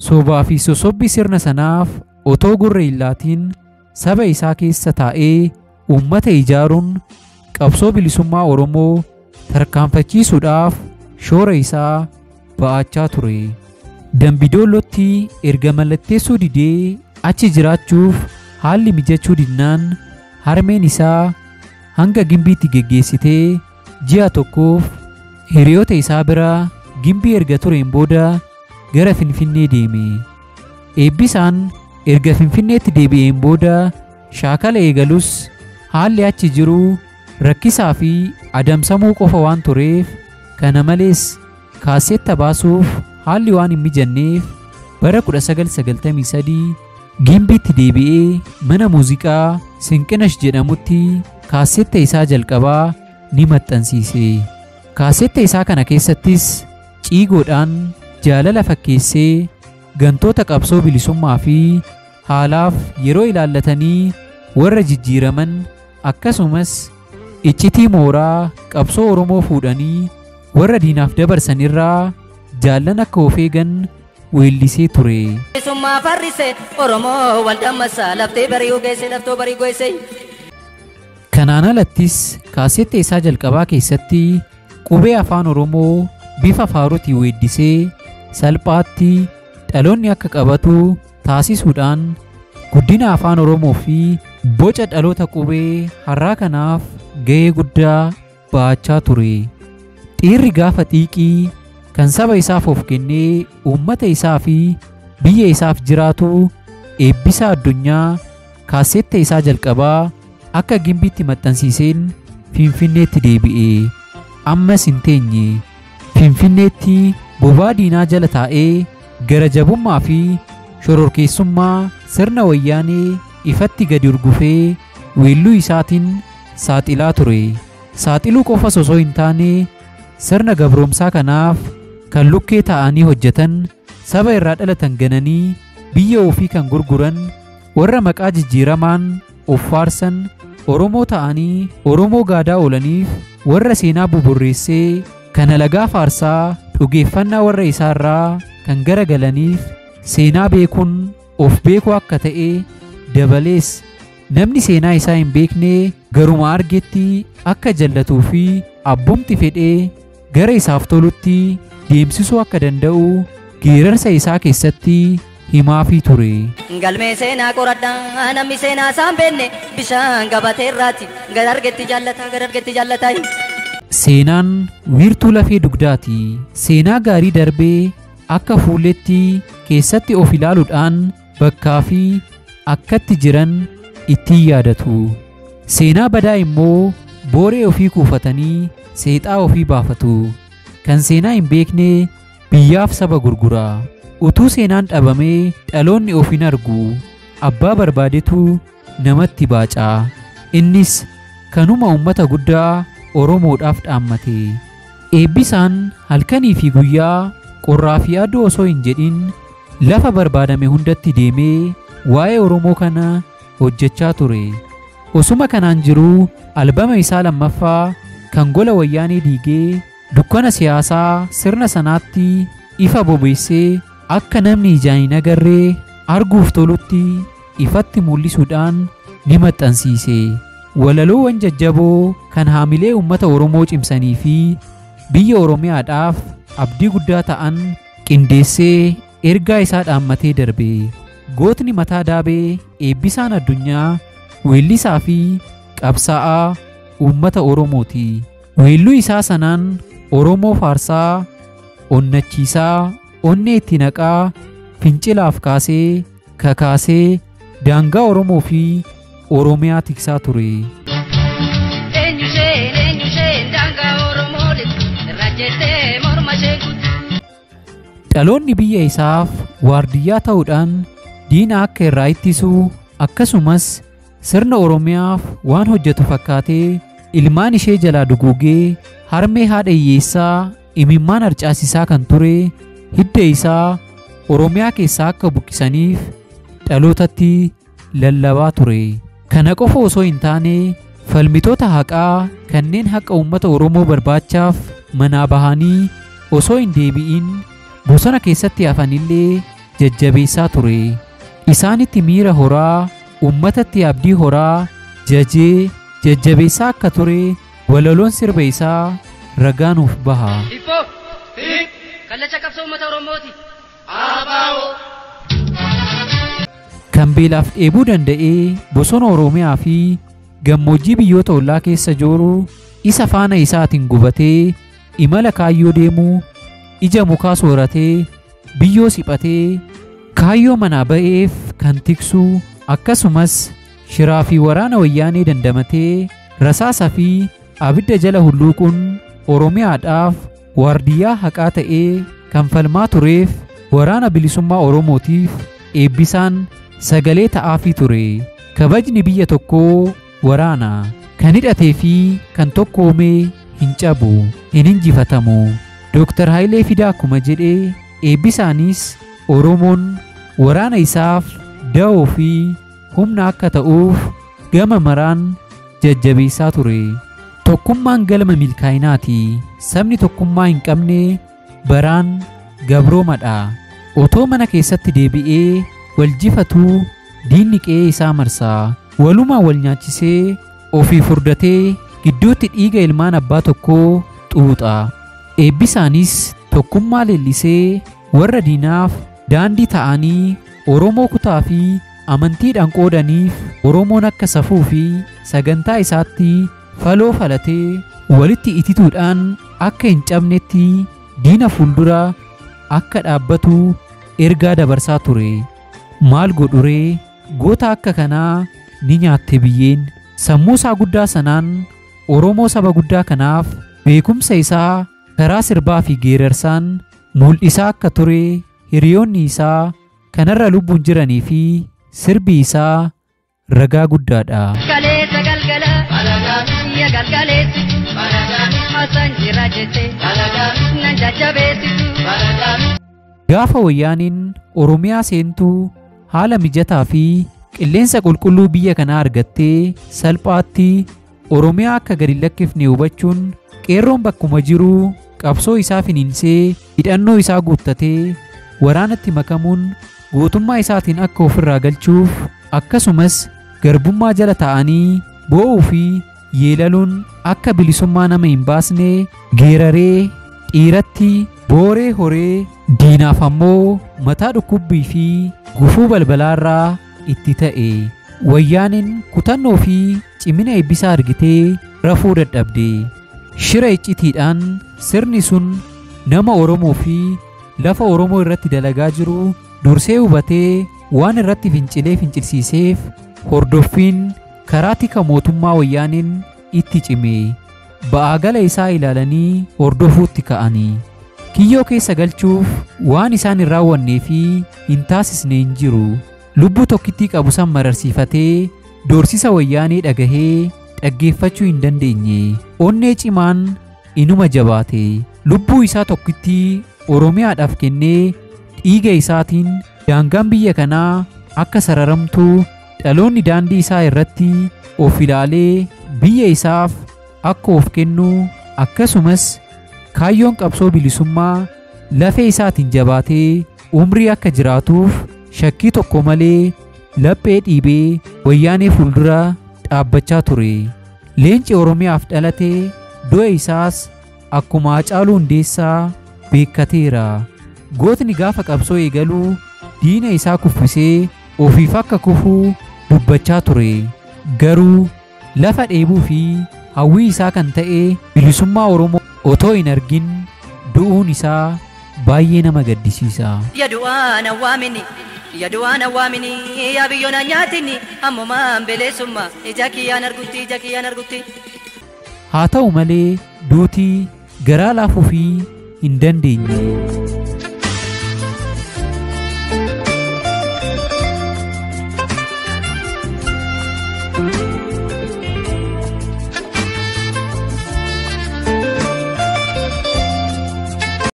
Soobaa fi sosobbii sirna sanaaf otoo gurra hin laatiin saba isaa keessa taa'ee uummata ijaaruun qabsoo bilisummaa Oromoo tarkaanfachiisuudhaaf shoora isaa ba'achaa ture. Dambidoollotti erga mallatteessuu didee achi jiraachuuf haalli mijachuu dinnaan harmeen isaa hanga Gimbiitti geggeessitee ji'a tokkoof hiriyoota isaa bira Gimbii erga tureen booda gara Finfinnee deeme. Eebbisaan erga Finfinneetti deebi'een booda shaakala eegalus haalli achi jiru rakkisaa fi adamsamuu qofa waan tureef, kana malees kaaseetta baasuuf haalli waan hin mijanneef bara 1993 Gimbiitti deebi'ee mana muuziqaa Sinqinash jedhamutti kaaseetta isaa jalqabaa ni maxxansiise. Kaaseetta isaa kana keessattis ciigoodhaan jaalala fakkeessee gantoota qabsoo bilisummaa fi haalaaf yeroo ilaallatanii warra jijjiiraman akkasumas iccitii mooraa qabsoo Oromoo fuudhanii warra diinaaf dabarsan irraa jaallan akka of eegan weellisee ture. Bilisummaa farrise Oromoo wal dammasaa laftee bari'uu geesse laftoo barii goese. Kanaan alattis kaaseetta isaa jalqabaa keessatti qubee afaan Oromoo bifa faaruutiin weeddisee salphaatti dhaloonni akka qabatu taasisuudhaan guddina afaan Oromoo fi boca dhaloota qubee har'aa kanaaf gahee guddaa ba'achaa ture. Dhiirri gaafa xiiqii kan saba isaaf of kennee uummata isaa fi biyya isaaf jiraatu Eebbisaa Addunyaa kaaseetta isaa jalqabaa akka Gimbiitti maxxansiiseen Finfinneetti deebi'e. Ammas hin teenye. Finfinneetti bobaa diinaa jala taa'ee gara jabummaa fi shororkeessummaa sirna wayyaanee ifatti gadi urgufee weelluu isaatiin saaxilaa ture. Saaxiluu qofa osoo hin taane sirna gabroomsaa kanaaf kan lukkee ta'anii hojjetan, saba irraa dhalatan gananii biyya ofii kan gurguran, warra maqaa jijjiiramaan of faarsan, Oromoo ta'anii Oromoo gaadaa oolaniif warra seenaa buburreessee kan alagaa faarsaa dhugeeffannaa warra isaarraa kan garagalaniif seenaa beekuun of beekuu akka ta'e dabalees namni seenaa isaa hin beekne garuma argetti akka jallatuu fi abbumti fedhee gara isaaf tolutti deemsisuu akka danda'u geerarsa isaa keessatti himaafii ture. Galmee seenaa qoradhaa namni seenaa isaan beekne bishaan gabatee irraati gara argetti jaallata. Seenaan wiirtuu lafee dugdaati. Seenaa gaarii darbee akka fuulletti keessatti of ilaaluudhaan bakkaa fi akkatti jiran ittiin yaadatu. Seenaa badaa immoo booree ofii kuufatanii seexaa ofii baafatu. Kan seenaa hin beekne biyyaaf saba gurgura. Utuu seenaan dhabamee dhaloonni of hin argu. Abbaa barbaadetu namatti baaca. Innis kanuma uummata guddaa Oromoodhaaf dhaammate. Eebbisaan halkanii fi guyyaa qorraa fi aduu osoo hin jedhin lafa barbaadame hundatti deemee waa'ee Oromoo kana hojjechaa ture. Osuma kanaan jiruu albama isaa lammaffaa kan gola wayyaanee diigee dukkana siyaasaa sirna sanaatti ifa bobeessee akka namni ijaan hin agarree arguuf tolutti ifatti mul'isuudhaan ni maxxansiise. Walaloowwan jajjaboo kan haamilee uummata Oromoo cimsanii fi biyya Oromiyaadhaaf abdii guddaa ta'an qindeessee ergaa isaa dhaammatee darbe. Gootni mataa daabee Eebbisaan Addunyaa weellisaa fi qabsaa'aa uummata Oromooti. Weelluu isaa sanaan Oromoo faarsaa, onnachiisaa, onnee itti naqaa, fincilaaf kaasee, kakaasee daangaa Oromoo fi Oromiyaa tiksaa ture. Dhaloonni biyya isaaf waardiyyaa ta'uudhaan diina akka irraa ittisuu akkasumas sirna Oromiyaaf waan hojjetu fakkaatee ilmaan ishee jalaa duguugee harmee haadha hiyyeessaa imimmaan harcaasisaa kan ture hidda isaa Oromiyaa keessaa akka buqqisaniif dhalootatti lallabaa ture. Kana qofa osoo hin taane falmitoota haqaa kanneen haqa uummata Oromoo barbaachaaf manaa bahanii osoo hin deebi'in bosona keessatti hafanillee jajjabeessaa ture. Isaanitti miira horaa, uummatatti abdii horaa, jajee jajjabeessaa akka ture walaloon sirba isaa ragaa nuuf baha. Kallacha qabsoo uummata Oromooti. Kan beelaaf dheebuu danda'ee bosona Oromiyaa fi gammoojjii biyyoota ollaa keessa jooru isa faana isaatiin gubatee imala kaayyoo deemuu, ija mukaa sooratee, biyyoo siphatee, kaayyoo manaa ba'eef kan tiksu, akkasumas shiraa fi waraana wayyaanee dandamatee rasaasa fi abidda jala hulluuquun Oromiyaadhaaf waardiyyaa haqaa ta'ee kan falmaa tureef waraana bilisummaa Oromootiif eebbisaan sagalee ta'aafii ture. Kabajni biyya tokkoo waraana, kan hidhatee fi kan tokkoomee hin cabu, hin injifatamu. Dr. Hayilee Fidaa akkuma jedhee eebbisaanis Oromoon waraana isaaf da'oo fi humna akka ta'uuf gama maraan jajjabeessaa ture. Tokkummaan galma milkaa'inaati. Sabni tokkummaa hin qabne baraan gabroomadha. Otoo mana keessatti deebi'ee wal jifatuu diinni qe'ee isaa marsaa. Walumaa wal nyaachisee ofii furdatee gidduutti dhiiga ilmaan abbaa tokkoo xuuxa. Eebbisaanis tokkummaa leellisee warra diinaaf daandii ta'anii Oromoo kutaa fi amantiidhaan qoodaniif Oromoon akka safuu fi sagantaa isaatti faloo falatee walitti itituudhaan akka hin cabnetti diina fuuldura akka dhaabbatu ergaa dabarsaa ture. Maal godhuree goota akka kanaa ni nyaatte biyyeen. Sammuu isaa guddaa sanaan Oromoo saba guddaa kanaaf beekumsa isaa karaa sirbaa fi geerarsaan mul'isaa akka ture hiriyoonni isaa kanarra lubbuun jiranii fi sirbi isaa ragaa guddaadha. Kaleessa galgala ya galgaleessi hasan jira jette nan jajjabeessitu. Gaafa wayyaaniin Oromiyaa seentuu haala mijataa fi qilleensa qulqulluu biyya kanaa argattee salphaatti Oromiyaa akka gadi lakkifne hubachuun qeerroon bakkuma jiru qabsoo isaa finiinsee hidhannoo isaa guuttatee waraanatti makamuun gootummaa isaatiin akka ofirraa galchuuf akkasumas garbummaa jala ta'anii boo'uu fi yeelaluun akka bilisummaa nama hin baasne geeraree dhiiratti booree horee diinaaf ammoo mataa dhukkubbii fi gufuu balbalaarraa itti ta'e. Wayyaaniin kutannoo fi cimina eebbisaa argitee rafuu dadhabde. Shira iccitiidhaan sirni sun nama Oromoo fi lafa Oromoo irratti dalagaa jiru dursee hubatee waan irratti fincilee fincilsiiseef hordoffiin karaa tika mootummaa wayyaaniin itti cime. Ba'aa gala isaa ilaalanii hordofuutti ka'anii. Kiyyoo keessa galchuuf waan isaan hin raawwannee fi hin taasisne hin jiru. Lubbuu tokkittii qabu san mararsiifatee doorsisa wayyaanee dhagahee dhaggeeffachuu hin dandeenye. Onnee cimaan inuma jabaate. Lubbuu isaa tokkittii Oromiyaadhaaf kennee dhiiga isaatiin daangaan biyya kanaa akka sararamtu dhaloonni daandii isaa irratti of ilaalee biyya isaaf akka of kennu akkasumas kaayyoon qabsoo bilisummaa lafee isaatiin jabaatee umrii akka jiraatuuf shakkii tokko malee laphee dhiibee wayyaanee fuuldura dhaabbachaa ture. Leenci Oromiyaaf dhalatee du'a isaas akkuma Haacaaluu Hundeessaa beekateera. Gootni gaafa qabsoo eegaluu diina isaa kuffisee ofiif akka kufuu dubbachaa ture. Garuu lafa dheebuu fi hawwii isaa kan ta'e bilisummaa Oromoo otoo hin argin du'uun isaa baay'ee nama gaddisiisa. Yadu'aan awwaamini yaa biyyoona nyaatini ammumaan beleessummaa ija kiyyaan argutti. Haa ta'u malee duutii garaa laafuu fi hin dandeenye.